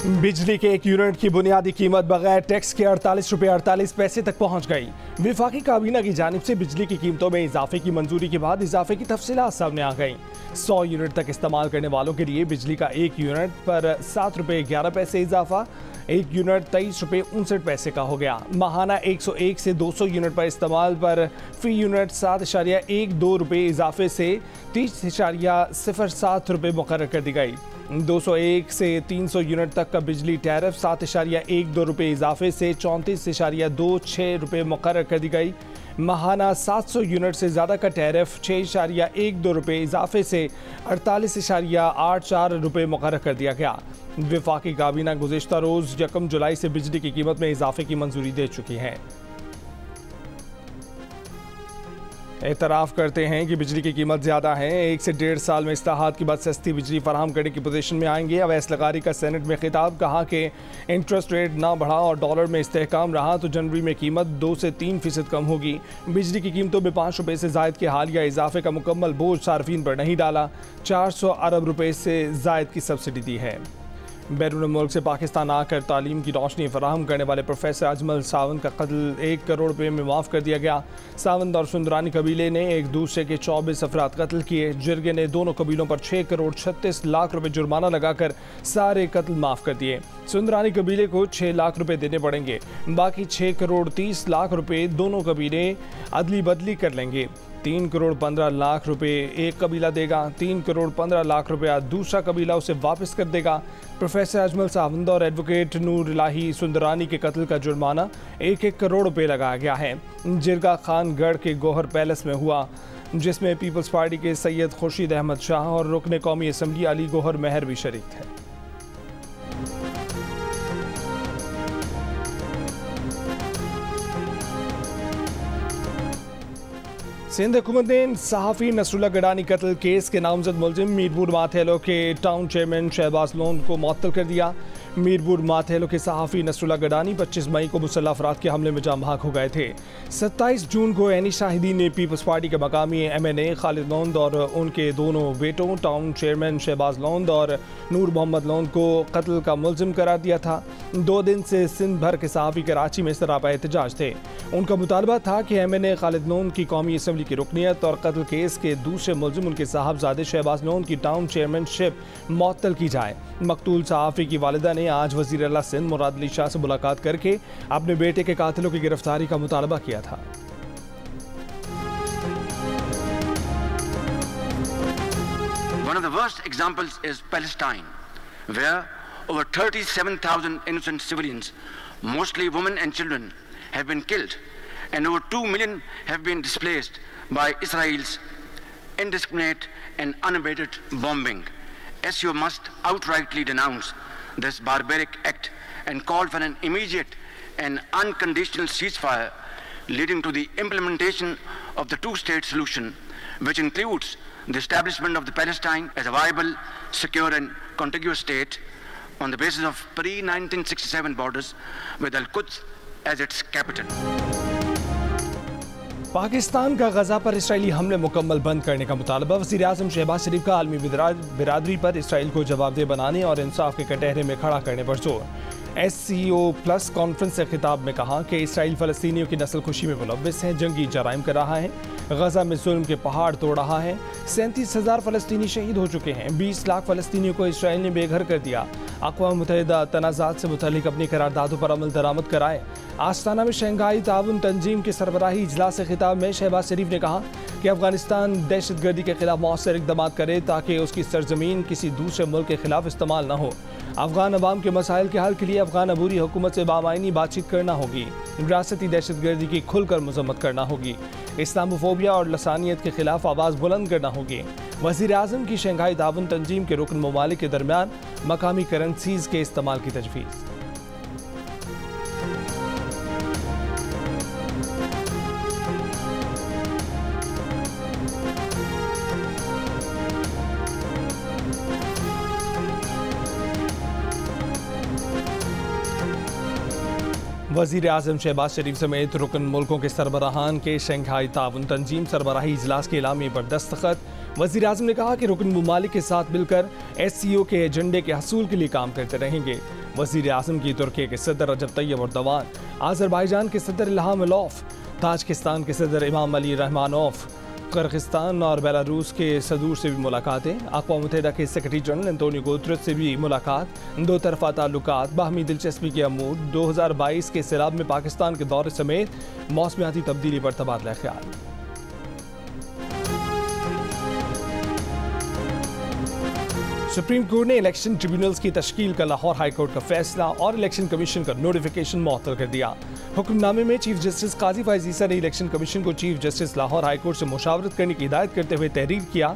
बिजली के एक यूनिट की बुनियादी कीमत बगैर टैक्स के 48 रुपये 48 पैसे तक पहुंच गई। विफाकी काबीना की जानिब से बिजली की कीमतों में इजाफे की मंजूरी के बाद इजाफे की तफसीलात सामने आ गई। 100 यूनिट तक इस्तेमाल करने वालों के लिए बिजली का एक यूनिट पर 7 रुपये 11 पैसे इजाफा, एक यूनिट 23 रुपये 59 पैसे का हो गया। माहाना 101 से 200 यूनिट पर इस्तेमाल पर फी यूनिट 7.12 रुपये इजाफे से 30.07 रुपये मुकर्रर कर दी गई। 201 से 300 यूनिट तक का बिजली टैरिफ 7.12 रुपये इजाफे से 34.26 रुपये मुकर्रर कर दी गई। माहाना 700 यूनिट से ज़्यादा का टैरिफ 6.12 रुपये इजाफे से 48.84 रुपये मुकर्रर कर दिया गया। विफाकी काबीना गुज़िश्ता रोज़ 1 जुलाई से बिजली की कीमत में इजाफे की मंजूरी दे चुकी है। एतराफ़ करते हैं कि बिजली की कीमत ज़्यादा है। 1 से 1.5 साल में इस्लाहात के बाद सस्ती बिजली फराहम करने की पोजीशन में आएंगे। अवैस लगारी का सेनेट में खिताब, कहा कि इंटरेस्ट रेट ना बढ़ा और डॉलर में इस्तेहकाम रहा तो जनवरी में कीमत 2 से 3% कम होगी। बिजली की कीमतों में 5 रुपये से ज़ायद के हालिया इजाफे का मुकम्मल बोझ सार्फिन पर नहीं डाला। 400 अरब रुपये से ज़ायद की सब्सिडी दी है। बैरून मुल्क से पाकिस्तान आकर तालीम की रोशनी फराहम करने वाले प्रोफेसर अजमल सावंत का कत्ल 1 करोड़ रुपये में माफ़ कर दिया गया। सावंत और सुंदरानी कबीले ने एक दूसरे के 24 अफराद कत्ल किए। जिरगे ने दोनों कबीलों पर 6 करोड़ 36 लाख रुपये जुर्माना लगाकर सारे कत्ल माफ़ कर दिए। सुंदरानी कबीले को 6 लाख रुपये देने पड़ेंगे, बाकी 6 करोड़ 30 लाख रुपये दोनों कबीले अदली बदली कर लेंगे। 3 करोड़ 15 लाख रुपए एक कबीला देगा, 3 करोड़ 15 लाख रुपया दूसरा कबीला उसे वापस कर देगा। प्रोफेसर अजमल सावंत और एडवोकेट नूर इलाही सुंदरानी के कत्ल का जुर्माना 1-1 करोड़ रुपए लगाया गया है। जिरगा खानगढ़ के गौहर पैलेस में हुआ, जिसमें पीपल्स पार्टी के सैयद खुर्शीद अहमद शाह और रुकन कौमी असम्बली अली गौहर मेहर भी शरीक थे। सिंध हुकूमत ने सहाफ़ी नसरुल्लाह गडानी कत्ल केस के नामजद मुलजिम मीरपुर माथेलो के टाउन चेयरमैन शहबाज लोन को मुअत्तल कर दिया। मीरपुर माथेलो के सहाफ़ी नसरुल्लाह गडानी 25 मई को मुसल्लह अफराद के हमले में जाम बहक हो गए थे। 27 जून को एनी शाहिदीन ने पीपल्स पार्टी के मकामी MNA खालिद लोंद और उनके दोनों बेटों टाउन चेयरमैन शहबाज लोंद और नूर मोहम्मद लोंद को कत्ल का मुलजिम करार दिया था। 2 दिन से सिंध भर के सहाफ़ी कराची में सरापा एहतजाज थे। उनका मुतालबा था कि MNA खालिद लोंद की कौमी असम्बली की रुकनियत और कत्ल केस के दूसरे मुलजिम उनके साहबजादे शहबाज लोन की टाउन चेयरमैनशिप मुअत्तल की जाए। मकतूल सहाफ़ी की वालिदा ने आज वज़ीर आला सिंध मुराद अली शाह से मुलाकात करके अपने बेटे के कातिलों की गिरफ्तारी का मुतालबा किया था। One of the worst examples is Palestine, where over 37,000 innocent civilians, mostly women and children, have been killed, and over 2 million have been displaced by Israel's indiscriminate and unabated bombing. SCO must outrightly denounce this barbaric act and call for an immediate and unconditional ceasefire leading to the implementation of the two-state solution, which includes the establishment of the Palestine as a viable, secure and contiguous state on the basis of pre-1967 borders with Al-Quds as its capital. Pakistan का गजा पर Israeli हमले मुकम्मल बंद करने का मुतालबा। वज़ीर आज़म शहबाज शरीफ का आलमी बिरादरी पर इसराइल को जवाबदेह बनाने और इंसाफ के कटहरे में खड़ा करने पर जोर। SCO+ कॉन्फ्रेंस से खिताब में कहा कि इसराइल फ़लस्तीनियों की नस्ल खुशी में मुलव्वस है, जंगी जराइम कर रहा है, गजा में जुल्म के पहाड़ तोड़ रहा है। 37,000 फ़लस्तीनी शहीद हो चुके हैं, 20 लाख फ़लस्तीनियों को इसराइल ने बेघर कर दिया। अक़वाम मुत्तहिदा तनाज़ात से मुतल्लिक़ अपनी करारदादों पर अमल दरामद कराए। आस्ताना में शंघाई ताउन तंजीम के सरबराही इजलास से खिताब में शहबाज शरीफ ने कहा कि अफगानिस्तान दहशतगर्दी के खिलाफ मौसर इक़दाम करे ताकि उसकी सरजमीन किसी दूसरे मुल्क के खिलाफ इस्तेमाल न हो। अफगान अवाम के मसाइल के हल के लिए अफगान अबूरी हुकूमत से बामायनी बातचीत करना होगी। रियासती दहशतगर्दी की खुलकर मजम्मत करना होगी। इस्लामोफोबिया और लसानियत के खिलाफ आवाज़ बुलंद करना होगी। वज़ीर आज़म की शंघाई ताउन तंजीम के रुकन ममालिक के दरमियान मकामी करेंसीज़ के इस्तेमाल की तजवीज़। वज़ीर आज़म शहबाज शरीफ समेत रुकन मुल्कों के सरबराहान के शंघाई ताउन तंजीम सरबराही इजलास के एलामिये पर दस्तखत। वज़ीर आज़म ने कहा कि रुकन ममालिक के साथ मिलकर SCO के एजेंडे के हसूल के लिए काम करते रहेंगे। वज़ीर आज़म की तुर्की के सदर रजब तैयब एर्दोगान, आज़रबाईजान के सदर इल्हाम अलियव, ताजिकिस्तान के सदर इमामोली रहमानोव, किर्गिस्तान और बेलारूस के सदूर से भी मुलाकातें, अक़वाम मुत्तहिदा के सेक्रेटरी जनरल एंटोनियो गुतेरेस से भी मुलाकात, दो तरफ़ा ताल्लुकात, बाहमी दिलचस्पी के अमूर, 2022 के सैलाब में पाकिस्तान के दौरे समेत मौसमियाती तब्दीली पर तबादला ख्याल। सुप्रीम कोर्ट ने इलेक्शन ट्रिब्यूनल्स की तश्कील का लाहौर हाई कोर्ट का फैसला और इलेक्शन कमीशन का नोटिफिकेशन मुअत्तल कर दिया। हुक्मनामे में चीफ जस्टिस काजी फैज ईसा ने इलेक्शन कमीशन को chief justice Lahore high court से मुशावरत करने की हिदायत करते हुए तहरीर किया।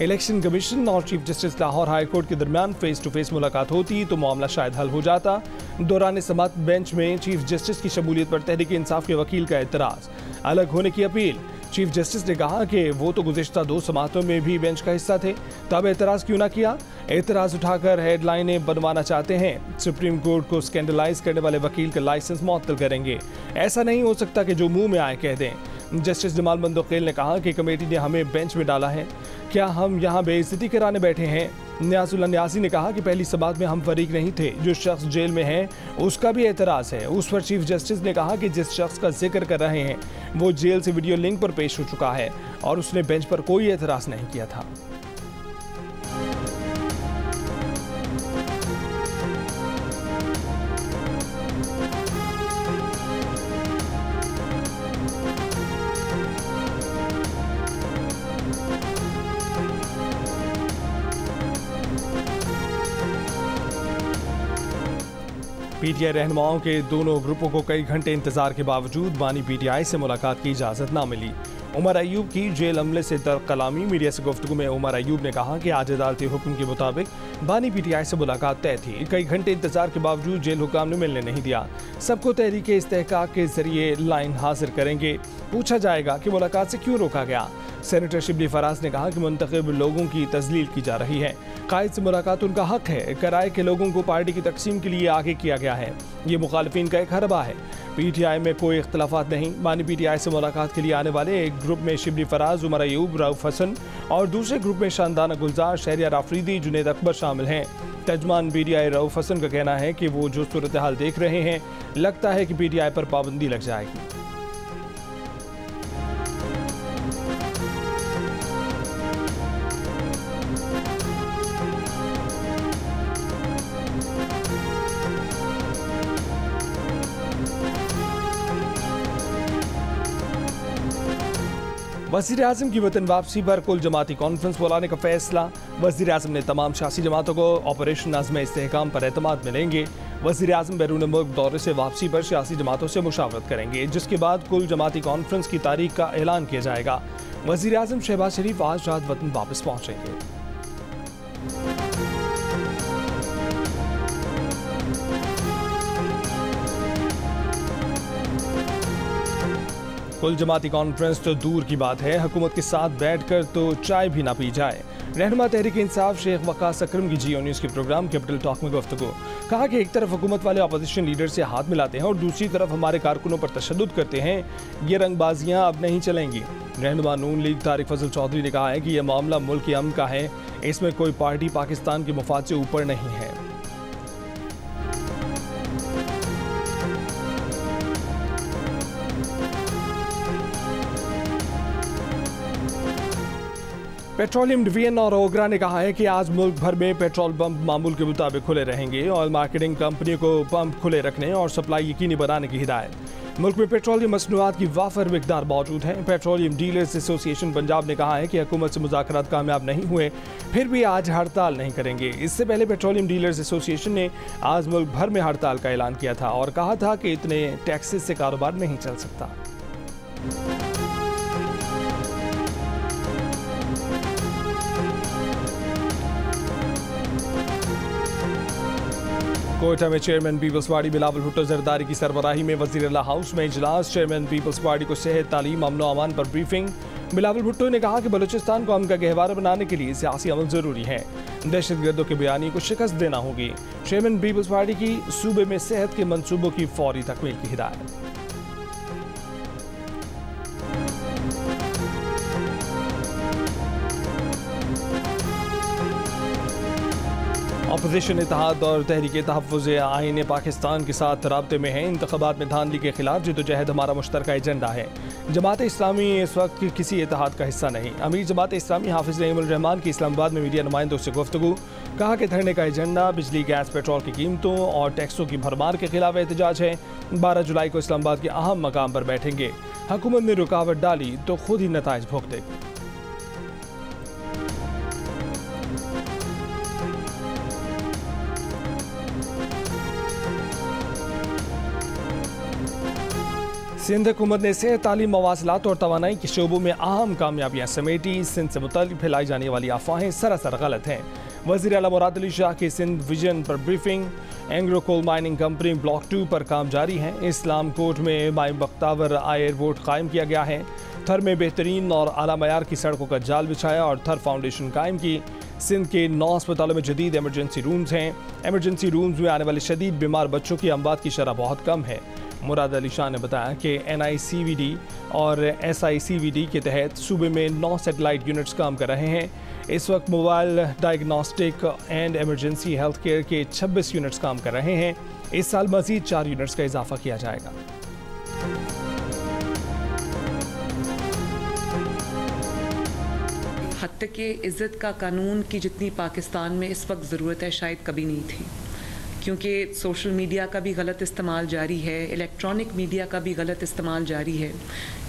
इलेक्शन कमीशन और chief justice Lahore high court के दरमियान फेस टू फेस मुलाकात होती तो मामला शायद हल हो जाता। दौरान समाअत बेंच में चीफ जस्टिस की शमूलियत पर तहरीक इंसाफ के वकील का एतराज़, अलग होने की अपील। चीफ जस्टिस ने कहा कि वो तो गुज़िश्ता 2 समाअतों में भी बेंच का हिस्सा थे, तब एतराज़ क्यों ना किया। एतराज़ उठाकर हेडलाइनें बनवाना चाहते हैं। सुप्रीम कोर्ट को स्कैंडलाइज करने वाले वकील का लाइसेंस मुअत्तल करेंगे। ऐसा नहीं हो सकता कि जो मुंह में आए कह दें। जस्टिस जमाल बंदोखेल ने कहा कि कमेटी ने हमें बेंच में डाला है, क्या हम यहाँ बेइज्जती कराने बैठे हैं। न्याजुल्लाह न्याजी ने कहा कि पहली समाअत में हम फरीक नहीं थे, जो शख्स जेल में है उसका भी एतराज़ है। उस पर चीफ जस्टिस ने कहा कि जिस शख्स का जिक्र कर रहे हैं वो जेल से वीडियो लिंक पर पेश हो चुका है और उसने बेंच पर कोई एतराज़ नहीं किया था। पीटीआई रहनुमाओं के दोनों ग्रुपों को कई घंटे इंतजार के बावजूद बानी पीटीआई से मुलाकात की इजाज़त न मिली। उमर अयूब की जेल अमले से दरकलामी। मीडिया से गुफ्तगू में उमर अयूब ने कहा कि आज अदालती हुक्म के मुताबिक बानी पीटीआई से मुलाकात तय थी। कई घंटे इंतजार के बावजूद जेल हुक्म ने मिलने नहीं दिया। सबको तहरीक इस्तेहकाक के जरिए लाइन हाजिर करेंगे। पूछा जाएगा कि मुलाकात से क्यों रोका गया। सेनेटर शिबली फराज ने कहा कि मुंतखब लोगों की तजलील की जा रही है। कायद से मुलाकात उनका हक है। कराए के लोगों को पार्टी की तकसीम के लिए आगे किया गया है। ये मुखालिफिन का एक हरबा है। पीटीआई में कोई इख्तलाफात नहीं। बानी पीटीआई से मुलाकात के लिए आने वाले एक ग्रुप में शिबली फराज, उमर अयूब, रऊफ हसन और दूसरे ग्रुप में शानदाना गुलजार, शहरियार आफरीदी, जुनेद अकबर शामिल हैं। तर्जमान पीटीआई रऊफ हसन का कहना है कि वो जो सूरत हाल देख रहे हैं, लगता है कि पीटीआई पर पाबंदी लग जाएगी। वज़ीर आज़म की वतन वापसी पर कुल जमाती कॉन्फ्रेंस बुलाने का फैसला। वज़ीर आज़म ने तमाम सियासी जमातों को ऑपरेशन आज़म इस्तेहकाम पर एतमाद मिलेंगे। वज़ीर आज़म बैरून मुल्क दौरे से वापसी पर सियासी जमातों से मुशावरत करेंगे, जिसके बाद कुल जमाती कॉन्फ्रेंस की तारीख का ऐलान किया जाएगा। वज़ीर आज़म शहबाज शरीफ आज रात वतन वापस पहुँचेंगे। कुल जमाती कॉन्फ्रेंस तो दूर की बात है, हुकूमत के साथ बैठकर तो चाय भी ना पी जाए। रहनुमा तहरीक इंसाफ शेख वकास अकरम की जियो न्यूज़ के प्रोग्राम कैपिटल टॉक में गुफ्तगू। कहा कि एक तरफ हुकूमत वाले अपोजिशन लीडर से हाथ मिलाते हैं और दूसरी तरफ हमारे कारकुनों पर तशद्दुद करते हैं। ये रंगबाजियां अब नहीं चलेंगी। रहनुमा नून लीग तारिक फजल चौधरी ने कहा है कि यह मामला मुल्क के अमन का है, इसमें कोई पार्टी पाकिस्तान के मुफाद से ऊपर नहीं है। पेट्रोलियम डिवीजन और ओगरा ने कहा है कि आज मुल्क भर में पेट्रोल पंप मामूल के मुताबिक खुले रहेंगे। ऑयल मार्केटिंग कंपनी को पंप खुले रखने और सप्लाई यकीनी बनाने की हिदायत। मुल्क में पेट्रोलियम मसनूआत की वाफर मिकदार मौजूद है। पेट्रोलियम डीलर्स एसोसिएशन पंजाब ने कहा है कि हुकूमत से मुज़ाकरात कामयाब नहीं हुए, फिर भी आज हड़ताल नहीं करेंगे। इससे पहले पेट्रोलियम डीलर्स एसोसिएशन ने आज मुल्क भर में हड़ताल का ऐलान किया था और कहा था कि इतने टैक्सेस से कारोबार नहीं चल सकता। कोयटा में chairman Peoples Party Bilawal Bhutto Zardari की सरबराही में वज़ीर-ए-आला हाउस में इजलास। चेयरमैन पीपल्स पार्टी को सेहत, तालीम, अमन व अमान पर ब्रीफिंग। बिलावल भुट्टो ने कहा कि बलूचिस्तान को अमन का गहवारा बनाने के लिए सियासी अमल जरूरी है। दहशतगर्दों के बयानी को शिकस्त देना होगी। चेयरमैन पीपल्स पार्टी की सूबे में सेहत के मंसूबों की फौरी तकमील की हिदायत। अपोजिशन इत्तेहाद और तहरीक तहफ़्फ़ुज़ आईन पाकिस्तान के साथ राब्ते में है। इंतख़ाबात में धांधली के खिलाफ जद्दोजहद हमारा मुश्तरका एजेंडा है। जमात इस्लामी इस वक्त किसी इत्तेहाद का हिस्सा नहीं। अमीर जमात इस्लामी हाफिज़ नईमुल रहमान की इस्लामाबाद में मीडिया नुमाइंदों से गुफ्तगू। कहा कि धरने का एजेंडा बिजली, गैस, पेट्रोल की कीमतों और टैक्सों की भरमार के खिलाफ एहतजाज है। 12 जुलाई को इस्लामाबाद के अहम मकाम पर बैठेंगे। हुकूमत ने रुकावट डाली तो खुद ही नताइज भुगतेगी। सिंध हुकूमत ने सेहत, तालीम, मवासिलात और तवानाई के शोबों में अहम कामयाबियां समेटी। सिंध से मुताल्लिक़ फैलाई जाने वाली अफवाहें सरासर गलत हैं। वज़ीर आला मुराद अली शाह की सिंध विजन पर briefing. Engro coal mining company block 2 पर काम जारी है। इस्लाम कोट में माई बख्तावर एयरपोर्ट कायम किया गया है। थर में बेहतरीन और आला मयार की सड़कों का जाल बिछाया और थर फाउंडेशन कायम की। सिंध के 9 अस्पतालों में जदीद एमरजेंसी रूम्स हैं। एमरजेंसी रूम्स में आने वाले शदीद बीमार बच्चों की अमवात की शरह बहुत कम है। मुराद अली शाह ने बताया कि NICVD और SICVD के तहत सूबे में 9 सैटेलाइट यूनिट्स काम कर रहे हैं। इस वक्त mobile diagnostic and emergency health care के 26 यूनिट्स काम कर रहे हैं। इस साल मजीद 4 यूनिट्स का इजाफा किया जाएगा। हत्या के इज़्ज़त का कानून की जितनी पाकिस्तान में इस वक्त ज़रूरत है शायद कभी नहीं थी, क्योंकि सोशल मीडिया का भी गलत इस्तेमाल जारी है, इलेक्ट्रॉनिक मीडिया का भी गलत इस्तेमाल जारी है।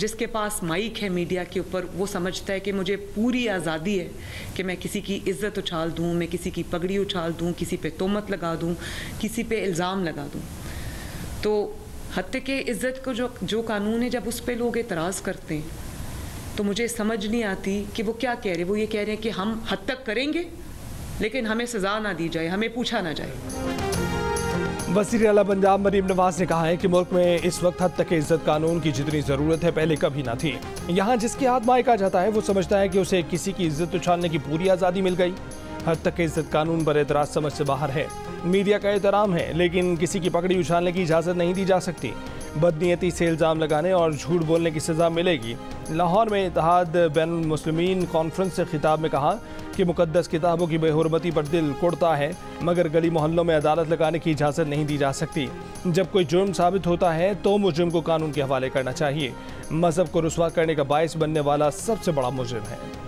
जिसके पास माइक है मीडिया के ऊपर वो समझता है कि मुझे पूरी आज़ादी है कि मैं किसी की इज़्ज़त उछाल दूँ, मैं किसी की पगड़ी उछाल दूँ, किसी पे तोहमत लगा दूँ, किसी पे इल्ज़ाम लगा दूँ। तो हत्या के इज़्ज़त को जो कानून है, जब उस पर लोग एतराज़ करते हैं तो मुझे समझ नहीं आती कि वो क्या कह रहे। वो ये कह रहे हैं कि हम हद तक करेंगे लेकिन हमें सज़ा ना दी जाए, हमें पूछा ना जाए। वज़ीर आला पंजाब मरीम नवाज ने कहा है कि मुल्क में इस वक्त हद तक इज्जत कानून की जितनी ज़रूरत है पहले कभी ना थी। यहाँ जिसके हाथ माइक आ जाता है वो समझता है कि उसे किसी की इज्जत उछालने की पूरी आज़ादी मिल गई। हद तक इज्जत कानून पर एतराज़ समझ से बाहर है। मीडिया का एहतराम है लेकिन किसी की पकड़ी उछालने की इजाज़त नहीं दी जा सकती। बदनीयती से इल्ज़ाम लगाने और झूठ बोलने की सज़ा मिलेगी। लाहौर में इत्तेहाद बैनुल मुस्लिमीन कॉन्फ्रेंस से खिताब में कहा कि मुक़द्दस किताबों की बेहुरमती पर दिल कुड़ता है, मगर गली मोहल्लों में अदालत लगाने की इजाज़त नहीं दी जा सकती। जब कोई जुर्म साबित होता है तो मुजरिम को कानून के हवाले करना चाहिए। मज़हब को रुस्वा करने का बायस बनने वाला सबसे बड़ा मुजरिम है।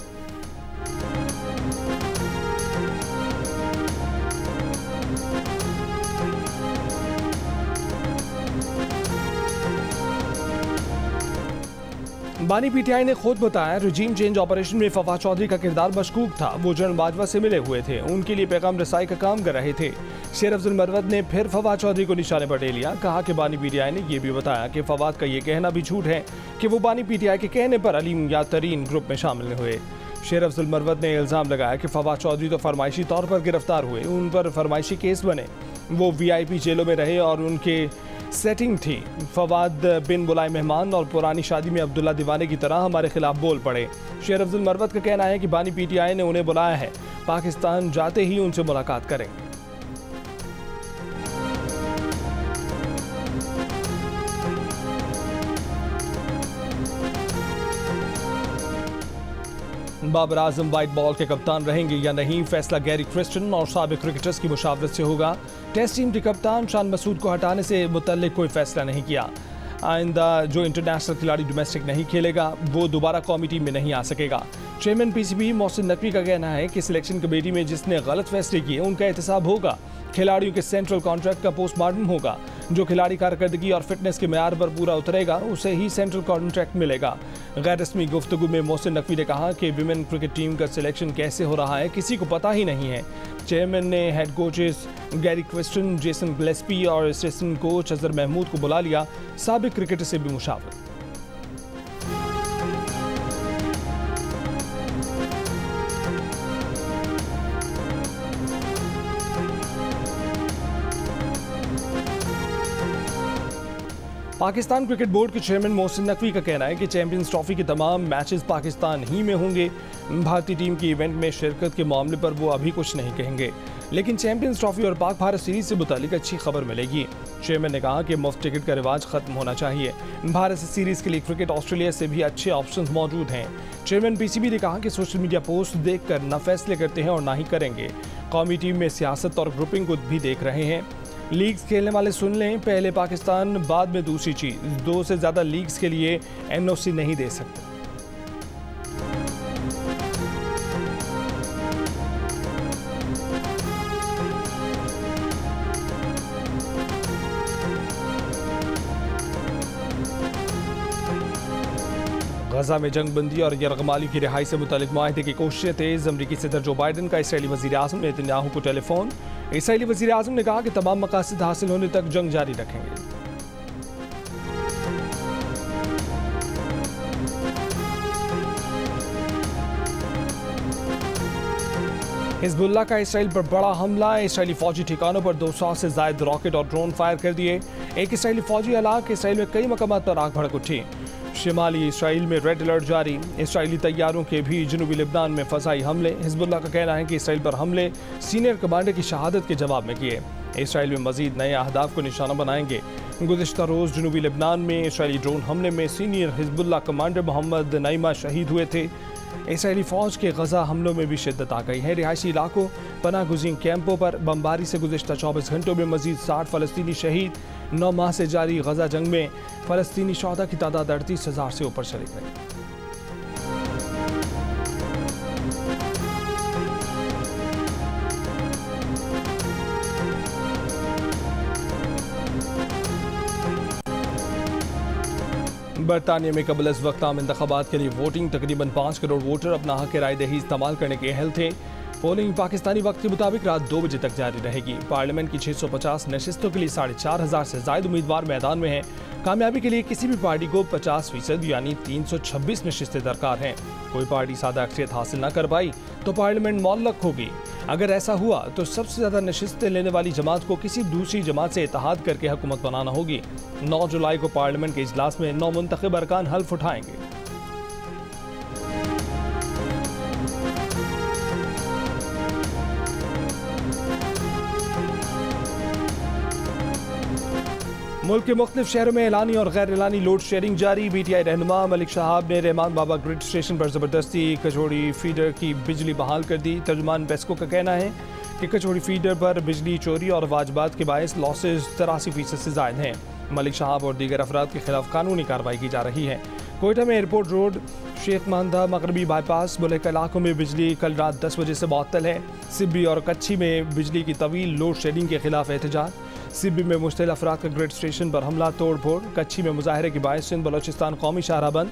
बानी PTI ने खुद बताया रजीम चेंज ऑपरेशन में फवाद चौधरी का किरदार मशकूक था। वो जनरल बाजवा से मिले हुए थे, उनके लिए पैगाम रसाई का काम कर रहे थे। शेर अफजल मरवत ने फिर फवाद चौधरी को निशाने पर ले लिया। कहा कि बानी PTI ने यह भी बताया कि फवाद का ये कहना भी झूठ है कि वो बानी PTI के कहने पर अलीम या तरीन ग्रुप में शामिल हुए। शेर अफजल मरवत ने इल्ज़ाम लगाया कि फवाद चौधरी तो फरमाइशी तौर पर गिरफ्तार हुए, उन पर फरमाइशी केस बने। वो VIP जेलों में रहे और उनके सेटिंग थी। फवाद बिन बुलाए मेहमान और पुरानी शादी में अब्दुल्ला दीवाने की तरह हमारे खिलाफ बोल पड़े। शेर अफजल मरवत का कहना है कि बानी PTI ने उन्हें बुलाया है, पाकिस्तान जाते ही उनसे मुलाकात करेंगे। बाबर आजम वाइट बॉल के कप्तान रहेंगे या नहीं, फैसला गैरी क्रिस्टन और साबिक क्रिकेटर्स की मुशावरत से होगा। टेस्ट टीम के कप्तान शान मसूद को हटाने से मुतल्लिक कोई फैसला नहीं किया। आइंदा जो इंटरनेशनल खिलाड़ी डोमेस्टिक नहीं खेलेगा वो दोबारा कौमी टीम में नहीं आ सकेगा। चेयरमैन PCB मोहसिन नकवी का कहना है कि सिलेक्शन कमेटी में जिसने गलत फैसले किए उनका एहतसाब होगा। खिलाड़ियों के सेंट्रल कॉन्ट्रैक्ट का पोस्टमार्टम होगा। जो खिलाड़ी कारकर्दगी और फिटनेस के मेयार पर पूरा उतरेगा उसे ही सेंट्रल कॉन्ट्रैक्ट मिलेगा। गैर रस्मी गुफ्तगू में मोहसिन नकवी ने कहा कि विमेन क्रिकेट टीम का सिलेक्शन कैसे हो रहा है किसी को पता ही नहीं है। चेयरमैन ने head coaches Gary Kristen, Jason Gillespie और असिस्टेंट कोच अजहर महमूद को बुला लिया। साबिक क्रिकेटर से भी मुशावरत। पाकिस्तान क्रिकेट बोर्ड के चेयरमैन मोहसिन नकवी का कहना है कि चैंपियंस ट्रॉफी के तमाम मैचेस पाकिस्तान ही में होंगे। भारतीय टीम की इवेंट में शिरकत के मामले पर वो अभी कुछ नहीं कहेंगे, लेकिन चैंपियंस ट्रॉफी और पाक भारत सीरीज से मुतालिक अच्छी खबर मिलेगी। चेयरमैन ने कहा कि मुफ्त टिकट का रिवाज खत्म होना चाहिए। भारत से सीरीज के लिए क्रिकेट ऑस्ट्रेलिया से भी अच्छे ऑप्शंस मौजूद हैं। चेयरमैन PCB ने कहा कि सोशल मीडिया पोस्ट देखकर न फैसले करते हैं और ना ही करेंगे। कौमी टीम में सियासत और ग्रुपिंग को भी देख रहे हैं। लीग्स खेलने वाले सुन लें, पहले पाकिस्तान बाद में दूसरी चीज़। 2 से ज़्यादा लीग्स के लिए NOC नहीं दे सकते। गजा में जंगबंदी और यरगमाली की रिहाई से मुतालिक मुआहदे की कोशिशें तेज। अमरीकी सदर जो बाइडन का इसराइली वज़ीर आज़म नेतन्याहू को टेलीफोन। इसराइली वज़ीर आज़म ने कहा कि तमाम मकासद हासिल होने तक जंग जारी रखेंगे। हिजबुल्लाह का इसराइल पर बड़ा हमला। इसराइली फौजी ठिकानों पर 200 से ज़ायद रॉकेट और ड्रोन फायर कर दिए। एक इसराइली फौजी हलाक। इसराइल में कई मकामात पर आग भड़क उठी। शिमाली इसराइल में रेड अलर्ट जारी। इसराइली तैयारों के भी जनूबी लेबनान में फ़ज़ाई हमले। हिजबुल्लाह का कहना है कि इसराइल पर हमले सीनियर कमांडर की शहादत के जवाब में किए। इसराइल में मजीद नए अहदाफ को निशाना बनाएंगे। गुज़िश्ता रोज़ जनूबी लेबनान में इसराइली ड्रोन हमले में सीनियर हिजबुल्लाह कमांडर मोहम्मद नईमा शहीद हुए थे। इसराइली फ़ौज के गजा हमलों में भी शिद्दत आ गई है। रिहायशी इलाकों, पनाह गुज़ीन कैंपों पर बमबारी से गुज़िश्ता 24 घंटों में मजीद 60 फ़लस्तीनी शहीद। 9 माह से जारी गजा जंग में फ़लस्तीनी शहदा की तादाद 38,000 से ऊपर चली गई। बरतानिया में कबल अज़ वक्त आम इंतख़ाबात के लिए वोटिंग। तकरीबन 5 करोड़ वोटर अपना हक़ राय दही इस्तेमाल करने के अहल थे। पोलिंग पाकिस्तानी वक्त के मुताबिक रात 2 बजे तक जारी रहेगी। पार्लियामेंट की 650 नशिस्तों के लिए 4,500 से ज़ायद उम्मीदवार मैदान में हैं। कामयाबी के लिए किसी भी पार्टी को 50% यानी 326 नशिस्तें दरकार हैं। कोई पार्टी सादा अक्सरियत हासिल न कर पाई तो पार्लियामेंट मुअल्लक होगी। अगर ऐसा हुआ तो सबसे ज़्यादा नशिस्तें लेने वाली जमात को किसी दूसरी जमात से इत्तेहाद करके हुकूमत बनाना होगी। 9 जुलाई को पार्लियामेंट के इजलास में 9 मुंतखब अरकान हल्फ उठाएंगे। मुल्क के मुख्तलिफ शहरों में एलानी और गैर एलानी लोड शेयरिंग जारी। PTI रहनुमा मलिक शहाब ने रहमान बाबा ग्रिड स्टेशन पर ज़बरदस्ती कचौड़ी फीडर की बिजली बहाल कर दी। तर्जुमान बेस्को का कहना है कि कचौड़ी फीडर पर बिजली चोरी और वाजबात के बायस लॉसेज 83% से ज़ायद हैं। मलिक शहाब और दीगर अफराद के खिलाफ कानूनी कार्रवाई की जा रही है। कोयटा में एयरपोर्ट रोड, शेख महंदा मगरबी बाईपास, बुलेक इलाकों में बिजली कल रात 10 बजे से मुअत्तल है। सिब्बी और कच्छी में बिजली की तवील लोड शेडिंग के खिलाफ एहतजाज। सिब्बी में मुश्तिल अफराद का ग्रिड स्टेशन पर हमला तोड़ फोड़। कच्छी में मुजाहरे की बायस सिंध बलोचिस्तान कौमी शाहराह बंद।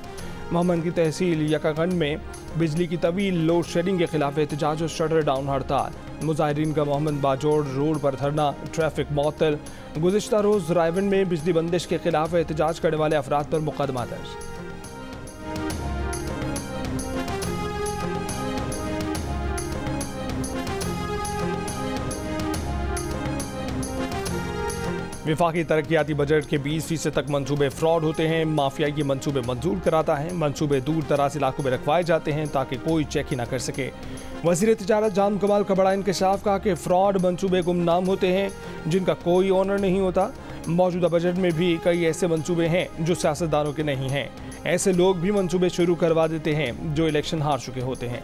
मोहम्मद की तहसील यकागंज में बिजली की तवील लोड शेडिंग के खिलाफ एहतजाज और शटर डाउन हड़ताल। मुजाहिरीन का मोहम्मद बाजोड़ रोड पर धरना, ट्रैफिक मुअत्तल। गुज़िश्ता रोज़ रायबन में बिजली बंदिश के खिलाफ एहतजाज करने वाले अफराद पर मुकदमा दर्ज। विफाकी तरक्याती बजट के 20% तक मंसूबे फ्रॉड होते हैं। माफियाई ये मंसूबे मंजूर कराता है। मंसूबे दूर दराज इलाकों में रखवाए जाते हैं ताकि कोई चेक ही ना कर सके। वज़ीर तिजारत जान कमाल का बड़ा इंकशाफ कहा कि फ्रॉड मंसूबे गुमनाम होते हैं जिनका कोई ओनर नहीं होता। मौजूदा बजट में भी कई ऐसे मंसूबे हैं जो सियासतदानों के नहीं हैं। ऐसे लोग भी मंसूबे शुरू करवा देते हैं जो इलेक्शन हार चुके होते हैं।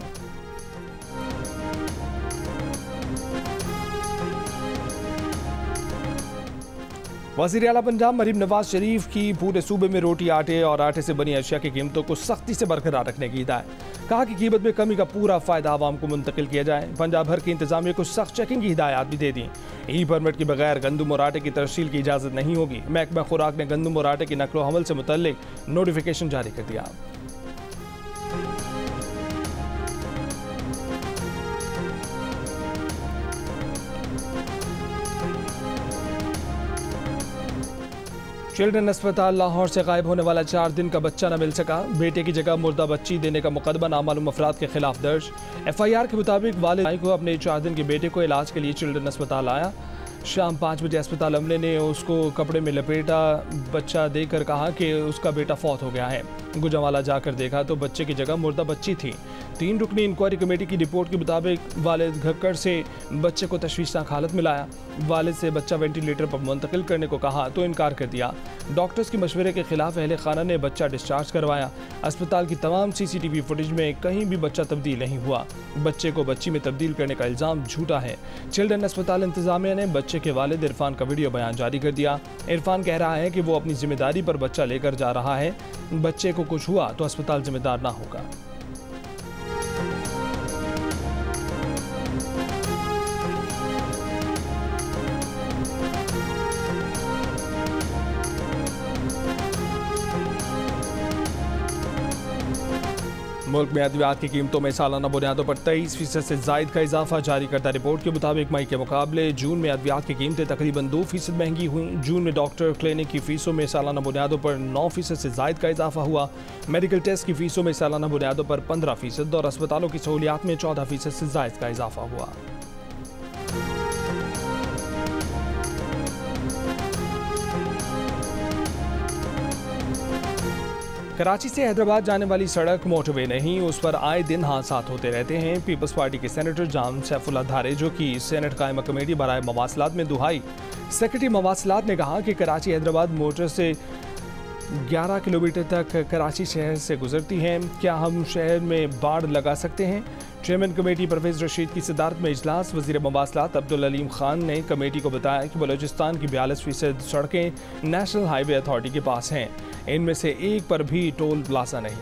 वज़ीर आला पंजाब मरीम नवाज शरीफ की पूरे सूबे में रोटी, आटे और आटे से बनी अशिया की कीमतों को सख्ती से बरकरार रखने की हिदायत। कहा कि कीमत में कमी का पूरा फ़ायदा आवाम को मुंतकिल किया जाए। पंजाब भर की इंतजामिया को सख्त चेकिंग की हिदायत भी दे दी। ई परमिट के बगैर गंदम और आटे की तरसील की इजाज़त नहीं होगी। महकमा खुराक ने गंदम और आटे की नकलो हमल से मुतल्लिक नोटिफिकेशन जारी कर दिया। चिल्ड्रन अस्पताल लाहौर से गायब होने वाला 4 दिन का बच्चा न मिल सका। बेटे की जगह मुर्दा बच्ची देने का मुकदमा नामालूम अफराद के खिलाफ दर्ज। FIR के मुताबिक वालिद को अपने 4 दिन के बेटे को इलाज के लिए चिल्ड्रन अस्पताल आया। शाम 5 बजे अस्पताल अमले ने उसको कपड़े में लपेटा बच्चा देकर कहा कि उसका बेटा फौत हो गया है। गुजरांवाला जाकर देखा तो बच्चे की जगह मुर्दा बच्ची थी। 3 रुकनी इंक्वायरी कमेटी की रिपोर्ट के मुताबिक वालिद घक्कड़ से बच्चे को तशवीशनाक हालत में लाया। वालिद से बच्चा वेंटिलेटर पर मुंतकिल करने को कहा तो इनकार कर दिया। डॉक्टर्स के मशवरे के खिलाफ अहले खाना ने बच्चा डिस्चार्ज करवाया। अस्पताल की तमाम CCTV फुटेज में कहीं भी बच्चा तब्दील नहीं हुआ। बच्चे को बच्ची में तब्दील करने का इल्ज़ाम झूठा है। चिल्ड्रन अस्पताल इंतजामिया ने बच्चे के वालिद इरफान का वीडियो बयान जारी कर दिया। इरफान कह रहा है कि वो अपनी जिम्मेदारी पर बच्चा लेकर जा रहा है। बच्चे को कुछ हुआ तो अस्पताल जिम्मेदार ना होगा। मुल्क में अद्वियात की कीमतों में सालाना बुनियादों पर 23% से जायद का इजाफा। जारी करदा रिपोर्ट के मुताबिक मई के मुकाबले जून में अद्वियात की कीमतें तकरीबन 2% महंगी हुई। जून में डॉक्टर क्लिनिक की फीसों में सालाना बुनियादों पर 9% से जायद का इजाफा हुआ। मेडिकल टेस्ट की फीसों में सालाना बुनियादों पर 15% और अस्पतालों की सहूलियात में 14% से जायद का इजाफा हुआ। कराची से हैदराबाद जाने वाली सड़क मोटरवे नहीं, उस पर आए दिन हादसात होते रहते हैं। पीपल्स पार्टी के सेनेटर जाम सैफुल्लाह धारे, जो कि सेनेट कायमा कमेटी बराए मवासलात में दुहाई, सेक्रेटरी मवासलात ने कहा कि कराची हैदराबाद मोटर से 11 किलोमीटर तक कराची शहर से गुजरती हैं। क्या हम शहर में बाड़ लगा सकते हैं? चेयरमैन कमेटी परवेज रशीद की सदारत में इजलास। वज़ीर मवासलात अब्दुल अलीम खान ने कमेटी को बताया कि बलूचिस्तान की 42% सड़कें नेशनल हाईवे अथॉरिटी के पास हैं। इनमें से एक पर भी टोल प्लाजा नहीं।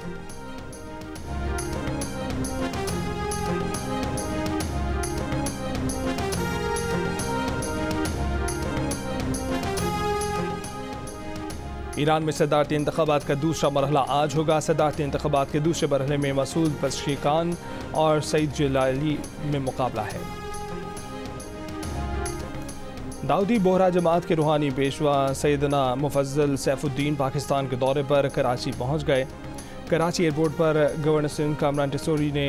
ईरान में सदारती इंतखाबात का दूसरा मरहला आज होगा। सदारती इंतखाबात के दूसरे मरहले में मसूद पज़ेश्कियान और सईद जलाली में मुकाबला है। दाऊदी बोहरा जमात के रूहानी पेशवा सैयदना मुफज्जल सैफुद्दीन पाकिस्तान के दौरे पर कराची पहुंच गए। कराची एयरपोर्ट पर गवर्नर सिंध कामरान टिसोरी ने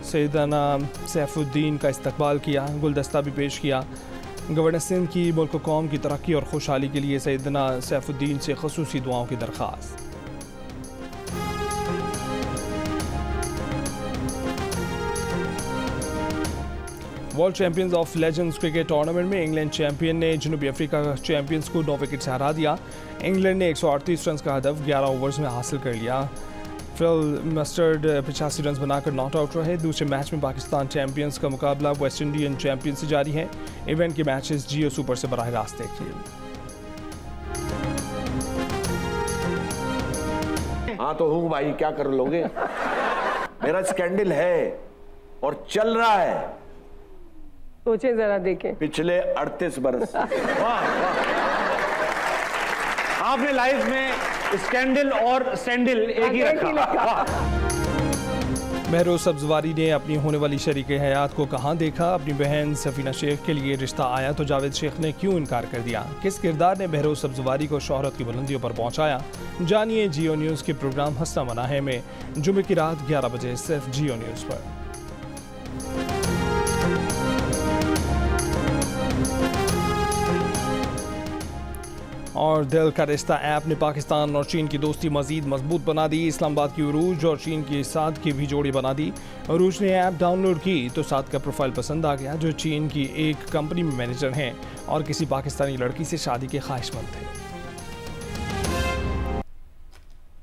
सैयदना सैफुद्दीन का इस्तकबाल किया, गुलदस्ता भी पेश किया। गवर्नर सिंध की मुल्क कौम की तरक्की और खुशहाली के लिए सैयदना सैफुद्दीन से ख़ुसूसी दुआओं की दरख्वास्त। World champions of legends cricket tournament में इंग्लैंड चैंपियन ने जनूबी अफ्रीका चैंपियंस को 9 विकेट से हरा दिया। इंग्लैंड ने 138 रन का हदफ 11 ओवर्स में हासिल कर लिया। फिल मस्टर्ड 85 रन बनाकर नॉट आउट रहे। दूसरे मैच में पाकिस्तान चैंपियंस का मुकाबला वेस्ट इंडियन चैंपियन से जारी है। इवेंट के मैचेस जियो सुपर से बराह रास्त देखिए। हाँ तो हूँ भाई, क्या कर लोगे। मेरा स्कैंडल है और चल रहा है, सोचे जरा देखें, पिछले 38 बरस। आपने लाइफ में स्कैंडल और सैंडल एक ही रखा। महरोज सब्जवारी ने अपनी होने वाली शरीके हयात को कहाँ देखा? अपनी बहन सफीना शेख के लिए रिश्ता आया तो जावेद शेख ने क्यों इनकार कर दिया? किस किरदार ने महरोज सब्जवारी को शोहरत की बुलंदियों पर पहुंचाया? जानिए जियो न्यूज़ के प्रोग्राम हंसना मना है में जुमे की रात 11 बजे सिर्फ जियो न्यूज़ पर। और दिल का रिश्ता ऐप ने पाकिस्तान और चीन की दोस्ती मजीद मजबूत बना दी। इस्लामाबाद की उरूज और चीन की साद की भी जोड़ी बना दी। उरूज ने ऐप डाउनलोड की तो साद का प्रोफाइल पसंद आ गया, जो चीन की एक कंपनी में मैनेजर हैं और किसी पाकिस्तानी लड़की से शादी के ख्वाहिशमंद थे।